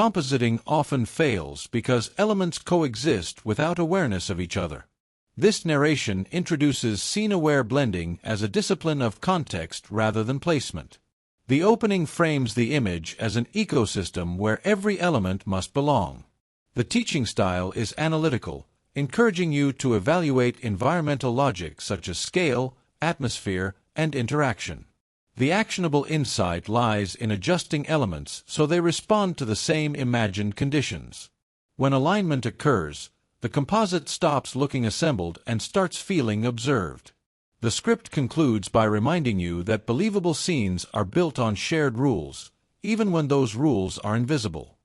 Compositing often fails because elements coexist without awareness of each other. This narration introduces scene-aware blending as a discipline of context rather than placement. The opening frames the image as an ecosystem where every element must belong. The teaching style is analytical, encouraging you to evaluate environmental logic such as scale, atmosphere, and interaction. The actionable insight lies in adjusting elements so they respond to the same imagined conditions. When alignment occurs, the composite stops looking assembled and starts feeling observed. The script concludes by reminding you that believable scenes are built on shared rules, even when those rules are invisible.